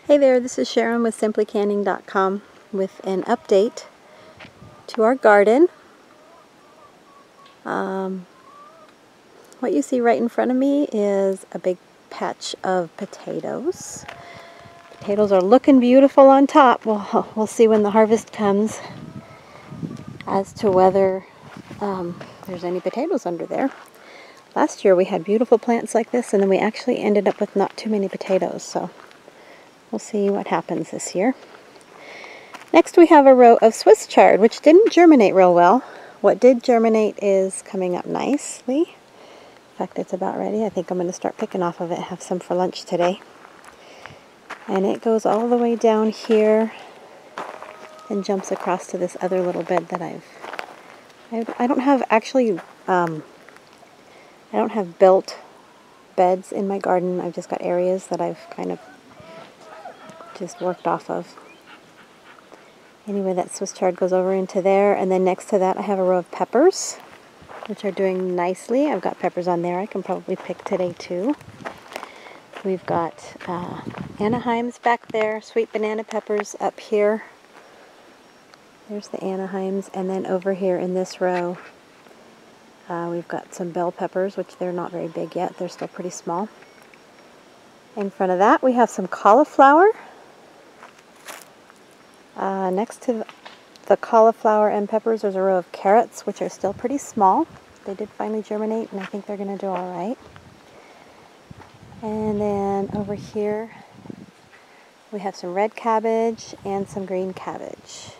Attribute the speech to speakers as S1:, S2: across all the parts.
S1: Hey there, this is Sharon with simplycanning.com with an update to our garden. What you see right in front of me is a big patch of potatoes. Potatoes are looking beautiful on top. We'll see when the harvest comes as to whether there's any potatoes under there. Last year we had beautiful plants like this, and then we actually ended up with not too many potatoes, so we'll see what happens this year. Next we have a row of Swiss chard, which didn't germinate real well. What did germinate is coming up nicely. In fact, it's about ready. I think I'm going to start picking off of it, have some for lunch today. And it goes all the way down here and jumps across to this other little bed that I don't have actually, I don't have built beds in my garden. I've just got areas that I've kind of just worked off of. Anyway, that Swiss chard goes over into there, and then next to that I have a row of peppers, which are doing nicely. I've got peppers on there I can probably pick today too. We've got Anaheims back there, sweet banana peppers up here. There's the Anaheims, and then over here in this row we've got some bell peppers, which they're not very big yet. They're still pretty small. In front of that we have some cauliflower. Next to the cauliflower and peppers, there's a row of carrots, which are still pretty small. They did finally germinate, and I think they're going to do all right. And then over here, we have some red cabbage and some green cabbage.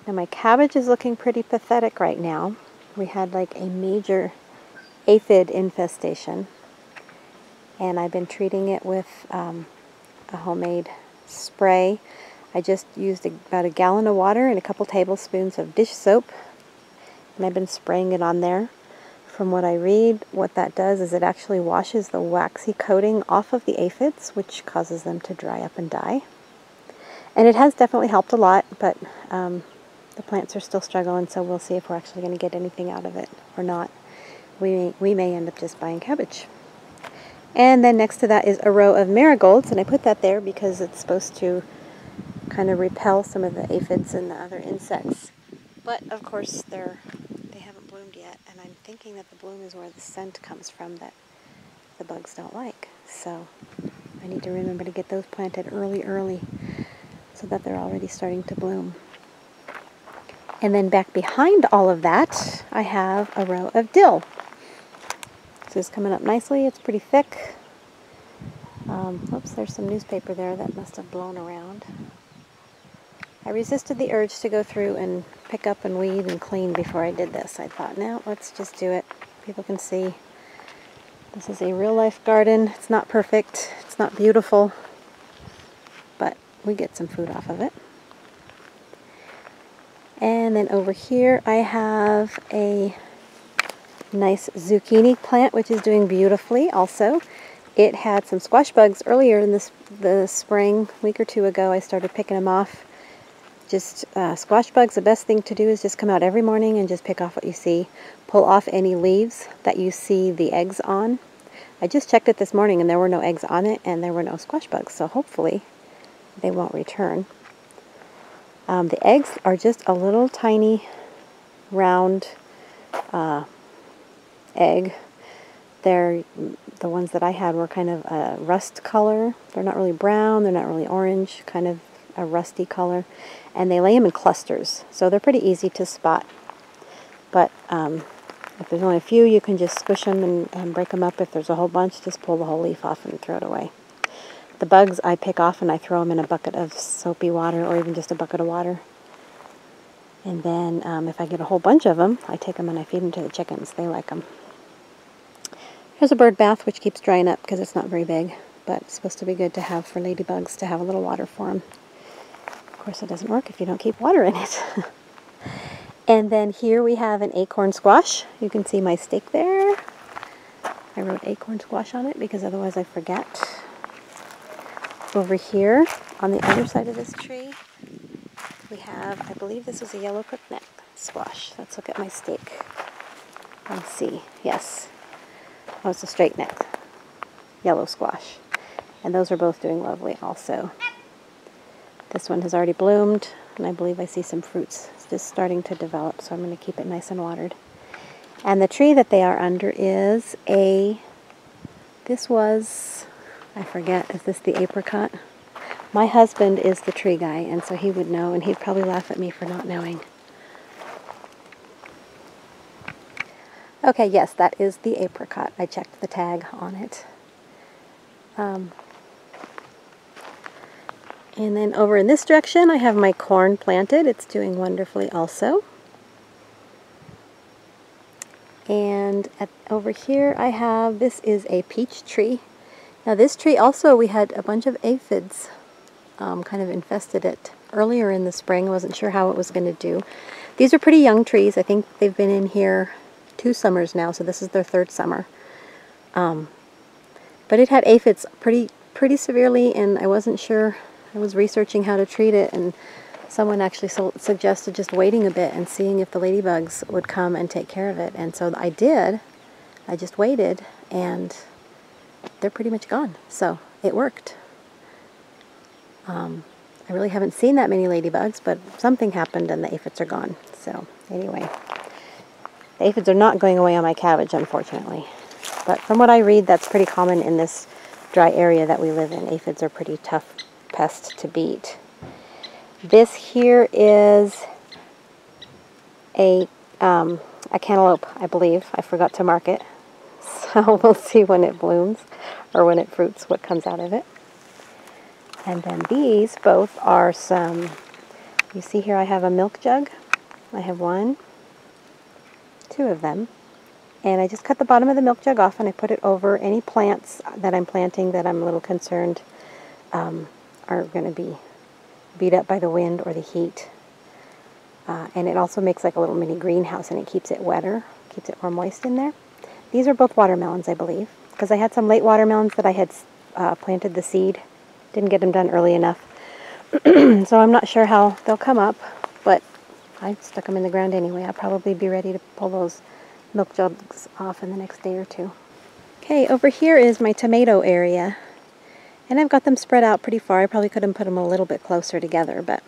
S1: Now my cabbage is looking pretty pathetic right now. We had like a major aphid infestation, and I've been treating it with a homemade spray. I just used about a gallon of water and a couple tablespoons of dish soap, and I've been spraying it on there. From what I read, what that does is it actually washes the waxy coating off of the aphids, which causes them to dry up and die. And it has definitely helped a lot, but the plants are still struggling, so we'll see if we're actually going to get anything out of it or not. We may end up just buying cabbage. And then next to that is a row of marigolds, and I put that there because it's supposed to kind of repel some of the aphids and the other insects. But of course they haven't bloomed yet, and I'm thinking that the bloom is where the scent comes from that the bugs don't like. So I need to remember to get those planted early so that they're already starting to bloom. And then back behind all of that I have a row of dill. This is coming up nicely. It's pretty thick. Oops, there's some newspaper there that must have blown around. I resisted the urge to go through and pick up and weed and clean before I did this. I thought, no, let's just do it. People can see this is a real-life garden. It's not perfect. It's not beautiful, but we get some food off of it. And then over here I have a nice zucchini plant, which is doing beautifully also. It had some squash bugs earlier in the spring. A week or two ago I started picking them off. Just squash bugs, the best thing to do is just come out every morning and just pick off what you see. Pull off any leaves that you see the eggs on. I just checked it this morning and there were no eggs on it, and there were no squash bugs, so hopefully they won't return. The eggs are just a little tiny round egg. The ones that I had were kind of a rust color. They're not really brown, they're not really orange, kind of a rusty color, and they lay them in clusters, so they're pretty easy to spot. But if there's only a few, you can just squish them and break them up. If there's a whole bunch, just pull the whole leaf off and throw it away. The bugs I pick off and I throw them in a bucket of soapy water, or even just a bucket of water. And then if I get a whole bunch of them, I take them and I feed them to the chickens. They like them. Here's a bird bath, which keeps drying up because it's not very big, but it's supposed to be good to have for ladybugs, to have a little water for them. Of course, it doesn't work if you don't keep water in it. And then here we have an acorn squash. You can see my stake there. I wrote acorn squash on it because otherwise I forget. Over here on the other side of this tree we have, I believe this was a yellow crookneck squash. Let's look at my stake and see. Yes. Oh, it's a straight neck yellow squash. And those are both doing lovely also. This one has already bloomed, and I believe I see some fruits just starting to develop, so I'm going to keep it nice and watered. And the tree that they are under is this was, I forget, is this the apricot? My husband is the tree guy, and so he would know, and he'd probably laugh at me for not knowing. Okay, yes, that is the apricot. I checked the tag on it. And then over in this direction, I have my corn planted. It's doing wonderfully also. And over here I have, this is a peach tree. Now this tree also, we had a bunch of aphids kind of infested it earlier in the spring. I wasn't sure how it was going to do. These are pretty young trees. I think they've been in here 2 summers now, so this is their 3rd summer. But it had aphids pretty severely, and I wasn't sure. I was researching how to treat it, and someone actually suggested just waiting a bit and seeing if the ladybugs would come and take care of it. And so I did. I just waited, and they're pretty much gone. So it worked. I really haven't seen that many ladybugs, but something happened and the aphids are gone. So anyway, the aphids are not going away on my cabbage, unfortunately. But from what I read, that's pretty common in this dry area that we live in. Aphids are pretty tough pests to beat. This here is a cantaloupe, I believe. I forgot to mark it. So we'll see when it blooms or when it fruits what comes out of it. And then these both are some, you see here I have a milk jug. I have 1, 2 of them. And I just cut the bottom of the milk jug off and I put it over any plants that I'm planting that I'm a little concerned are going to be beat up by the wind or the heat. And it also makes like a little mini greenhouse, and it keeps it wetter, keeps it more moist in there. These are both watermelons, I believe, because I had some late watermelons that I had planted the seed. Didn't get them done early enough. So I'm not sure how they'll come up, but I stuck them in the ground anyway. I'll probably be ready to pull those milk jugs off in the next day or 2. Okay, over here is my tomato area. And I've got them spread out pretty far. I probably could have put them a little bit closer together, but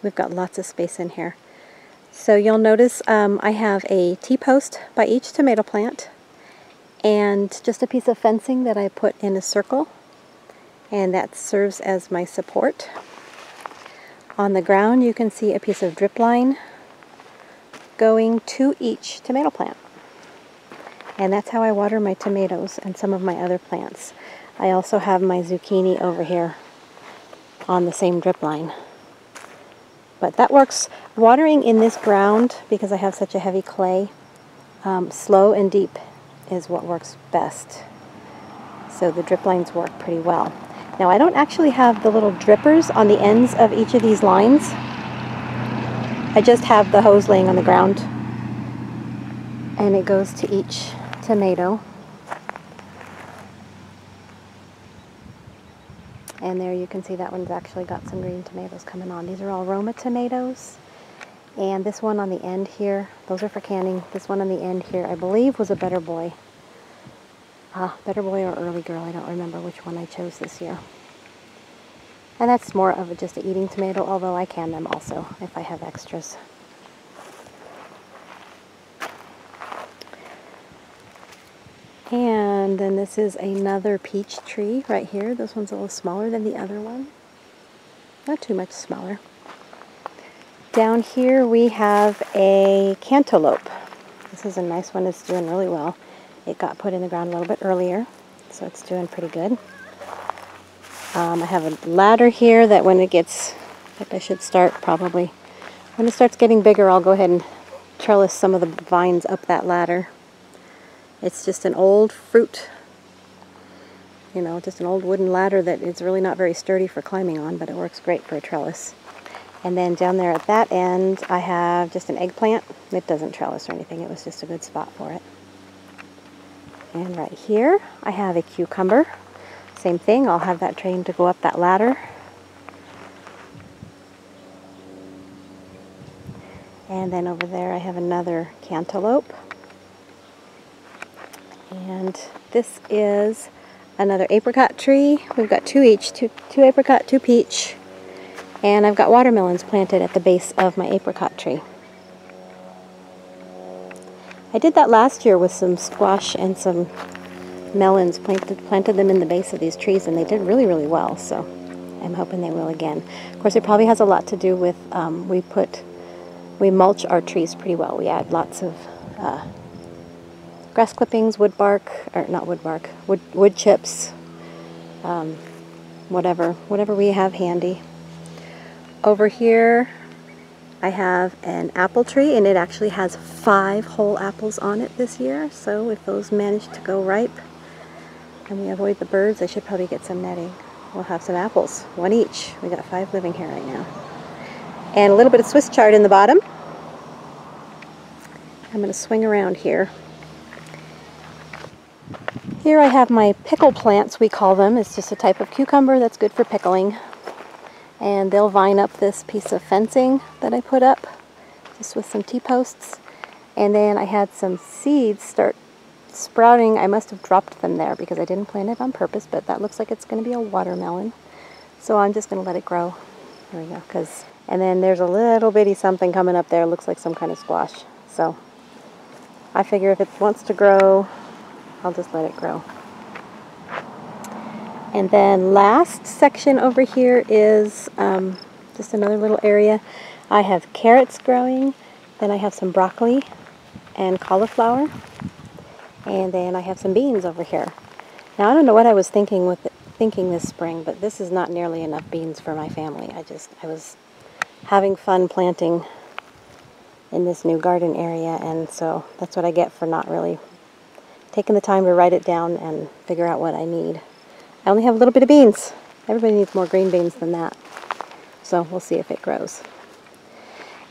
S1: we've got lots of space in here. So you'll notice I have a T-post by each tomato plant and just a piece of fencing that I put in a circle, and that serves as my support. On the ground you can see a piece of drip line going to each tomato plant. And that's how I water my tomatoes and some of my other plants. I also have my zucchini over here on the same drip line. But that works. Watering in this ground, because I have such a heavy clay, slow and deep is what works best. So the drip lines work pretty well. Now I don't actually have the little drippers on the ends of each of these lines. I just have the hose laying on the ground, and it goes to each tomato. And there you can see that one's actually got some green tomatoes coming on. These are all Roma tomatoes. And this one on the end here, those are for canning. This one on the end here, I believe, was a Better Boy. Better Boy or Early Girl, I don't remember which one I chose this year. And that's more of just an eating tomato, although I can them also if I have extras. And then this is another peach tree right here. This one's a little smaller than the other one. Not too much smaller. Down here we have a cantaloupe. This is a nice one. It's doing really well. It got put in the ground a little bit earlier, so it's doing pretty good. I have a ladder here that when it gets, like I should start probably, when it starts getting bigger, I'll go ahead and trellis some of the vines up that ladder. It's just an old fruit, you know, just an old wooden ladder that is really not very sturdy for climbing on, but it works great for a trellis. And then down there at that end, I have just an eggplant. It doesn't trellis or anything, it was just a good spot for it. And right here, I have a cucumber. Same thing, I'll have that trained to go up that ladder. And then over there I have another cantaloupe. And this is another apricot tree. We've got 2 each, two apricot, 2 peach. And I've got watermelons planted at the base of my apricot tree. I did that last year with some squash and some melons, planted them in the base of these trees, and they did really, really well, so I'm hoping they will again. Of course, it probably has a lot to do with we mulch our trees pretty well. We add lots of grass clippings, wood chips, whatever we have handy. Over here I have an apple tree, and it actually has 5 whole apples on it this year, so if those manage to go ripe and we avoid the birds, I should probably get some netting. We'll have some apples, 1 each. We got 5 living here right now. And a little bit of Swiss chard in the bottom. I'm going to swing around here. Here I have my pickle plants, we call them. It's just a type of cucumber that's good for pickling. And they'll vine up this piece of fencing that I put up, just with some T-posts. And then I had some seeds start sprouting. I must have dropped them there because I didn't plant it on purpose, but that looks like it's going to be a watermelon. So I'm just going to let it grow. There we go. And then there's a little bitty something coming up there. It looks like some kind of squash. So I figure if it wants to grow, I'll just let it grow. And then last section over here is just another little area. I have carrots growing, then I have some broccoli and cauliflower, and then I have some beans over here. Now I don't know what I was thinking this spring, but this is not nearly enough beans for my family. I was having fun planting in this new garden area, and so that's what I get for not really taking the time to write it down and figure out what I need. I only have a little bit of beans. Everybody needs more green beans than that. So we'll see if it grows.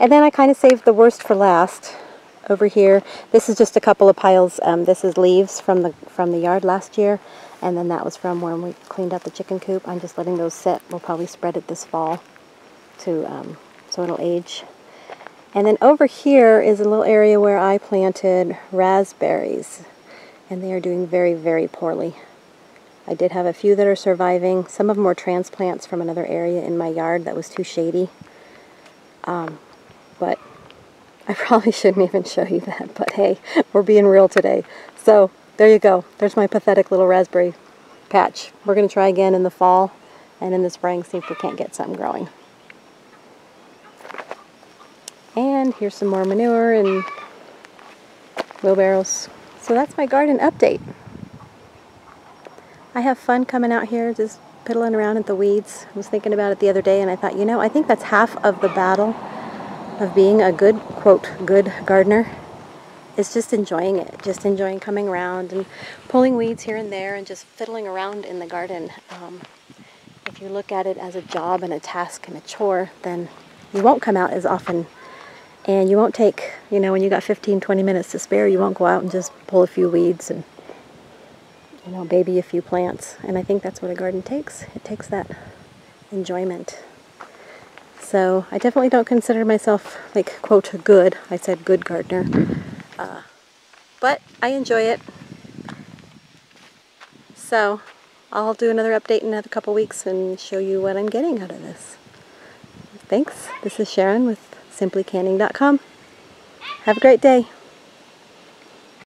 S1: And then I kind of saved the worst for last. Over here, this is just a couple of piles. This is leaves from the yard last year, and then that was from when we cleaned out the chicken coop. I'm just letting those sit. We'll probably spread it this fall to so it'll age. And then over here is a little area where I planted raspberries, and they are doing very, very poorly. I did have a few that are surviving. Some of them were transplants from another area in my yard that was too shady. But I probably shouldn't even show you that, but hey, we're being real today. So there you go. There's my pathetic little raspberry patch. We're going to try again in the fall and in the spring, see if we can't get something growing. And here's some more manure and wheelbarrows. So that's my garden update. I have fun coming out here just piddling around at the weeds. I was thinking about it the other day, and I thought, you know, I think that's half of the battle of being a good, quote, good gardener, is just enjoying it. Just enjoying coming around and pulling weeds here and there and just fiddling around in the garden. If you look at it as a job and a task and a chore, then you won't come out as often. And you won't take, you know, when you got 15, 20 minutes to spare, you won't go out and just pull a few weeds and, you know, baby a few plants. And I think that's what a garden takes. It takes that enjoyment. So I definitely don't consider myself, like, quote, good. I said good gardener. But I enjoy it. So I'll do another update in another couple weeks and show you what I'm getting out of this. Thanks. This is Sharon with simplycanning.com. Have a great day.